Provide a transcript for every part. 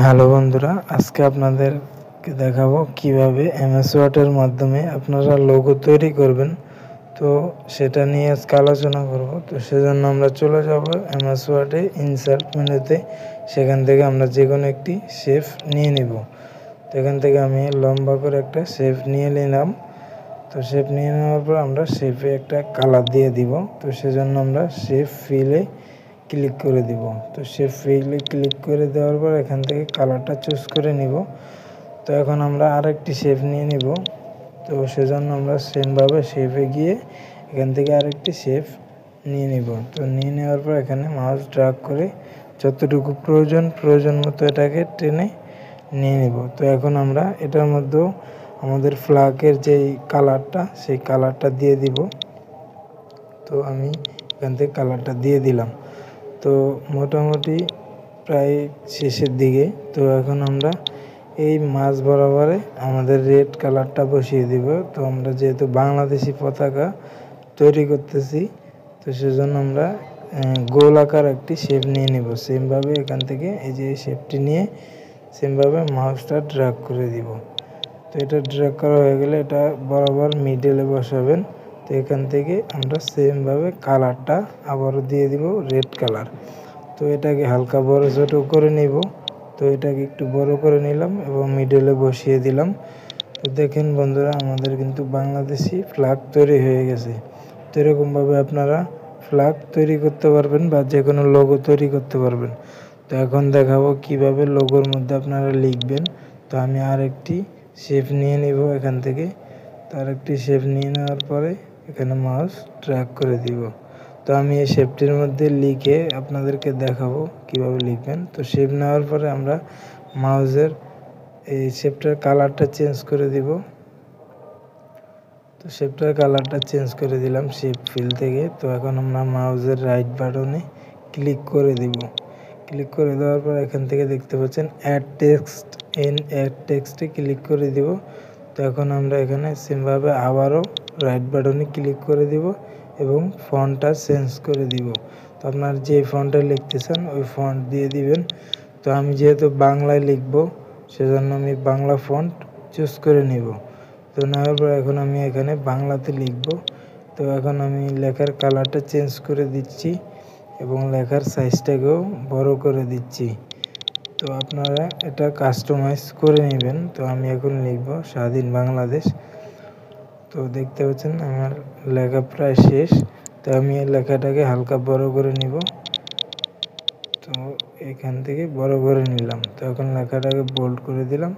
Hello বন্ধুরা, আজকে আপনাদেরকে দেখাবো কিভাবে এমএস ওয়ার্ডের মাধ্যমে আপনারা লোগো তৈরি করবেন। তো সেটা নিয়ে আজকে আলোচনা করব। তো সেজন্য আমরা চলে যাব এমএস ওয়ার্ডে ইনসার্ট মেনুতে। সেখান থেকে আমরা যে কোনো একটি শেপ নিয়ে নিব। তো এখান থেকে আমি লম্বা করে একটা শেপ নিয়ে নিলাম। তো শেপ নিয়ে নেওয়ার পর আমরা শেপে একটা কালার দিয়ে দিব। তো সেজন্য আমরা শেপ ফিলে ক্লিক করে দিব। তো শেপ ফিলে ক্লিক করে দেওয়ার পর এখান থেকে কালারটা চুজ করে নিব। তো এখন আমরা আরেকটি শেপ নিয়ে নিব। তো সেজন্য আমরা সেমভাবে শেপে গিয়ে এখান থেকে আরেকটি শেপ নিয়ে নিব। তো নিয়ে নেওয়ার পর এখানে মাউস ড্র্যাগ করে যতটুকু প্রয়োজন মতো এটাকে টেনে নিয়ে নিব। তো এখন আমরা এটার মধ্যেও আমাদের ফ্ল্যাগের যেই কালারটা সেই কালারটা দিয়ে দিব। তো আমি এখান থেকে কালারটা দিয়ে দিলাম। তো মোটামুটি প্রায় শেষের দিকে। তো এখন আমরা এই মাঝ বরাবরে আমাদের রেড কালারটা বসিয়ে দিব। তো আমরা যেহেতু বাংলাদেশি পতাকা তৈরি করতেছি, তো সেজন্য আমরা গোল আকার একটি শেপ নিয়ে নেব। সেমভাবে এখান থেকে এই যে শেপটি নিয়ে সেমভাবে মাউসটা ড্র্যাগ করে দিব। তো এটা ড্র্যাগ করা হয়ে গেলে এটা বরাবর মিডলে বসাবেন। তো এখান থেকে আমরা সেমভাবে কালারটা আবারও দিয়ে দিব রেড কালার। তো এটাকে হালকা বড় ছোট করে নিব। তো এটাকে একটু বড় করে নিলাম এবং মিডলে বসিয়ে দিলাম। তো দেখেন বন্ধুরা, আমাদের কিন্তু বাংলাদেশি ফ্ল্যাগ তৈরি হয়ে গেছে। তো এরকমভাবে আপনারা ফ্ল্যাগ তৈরি করতে পারবেন বা যে কোনো লোগো তৈরি করতে পারবেন। তো এখন দেখাবো কিভাবে লোগোর মধ্যে আপনারা লিখবেন। তো আমি আরেকটি শেপ নিয়ে নিব এখান থেকে। তো আরেকটি শেপ নিয়ে নেওয়ার পরে এখানে মাউস ড্র্যাগ করে দিব। তো আমি এই শেপটির মধ্যে লিখে আপনাদেরকে দেখাবো কিভাবে লিখবেন। তো শেপ নেওয়ার পরে আমরা মাউসের এই শেপটার কালারটা চেঞ্জ করে দিব। তো শেপটার কালারটা চেঞ্জ করে দিলাম শেপ ফিল থেকে। তো এখন আমরা মাউসের রাইট বাটনে ক্লিক করে দিব। ক্লিক করে দেওয়ার পর এখান থেকে দেখতে পাচ্ছেন অ্যাড টেক্সটে ক্লিক করে দিব। তো এখন আমরা এখানে সেমভাবে আবারও রাইট বাটনে ক্লিক করে দিব এবং ফন্টটা চেঞ্জ করে দিব। তো আপনার যে ফন্টে লিখতে চান ওই ফন্ট দিয়ে দিবেন। তো আমি যেহেতু বাংলায় লিখব সেজন্য আমি বাংলা ফন্ট চুজ করে নিব। তো নেওয়ার পর এখন আমি এখানে বাংলাতে লিখব। তো এখন আমি লেখার কালারটা চেঞ্জ করে দিচ্ছি এবং লেখার সাইজটাকেও বড় করে দিচ্ছি। তো আপনারা এটা কাস্টমাইজ করে নেবেন। তো আমি এখন লিখব স্বাধীন বাংলাদেশ। তো দেখতে পাচ্ছেন আমার লেখা প্রায় শেষ। তো আমি এই লেখাটাকে হালকা বড় করে নিব। তো এখান থেকে বড় করে নিলাম। তো এখন লেখাটাকে বোল্ড করে দিলাম।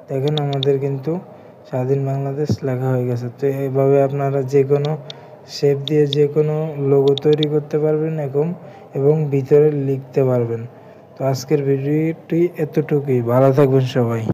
দেখেন আমাদের কিন্তু স্বাধীন বাংলাদেশ লেখা হয়ে গেছে। তো এইভাবে আপনারা যে কোনো শেপ দিয়ে যে কোনো লোগো তৈরি করতে পারবেন এবং ভিতরে লিখতে পারবেন। তো আজকের ভিডিওটি এতটুকুই। ভালো থাকবেন সবাই।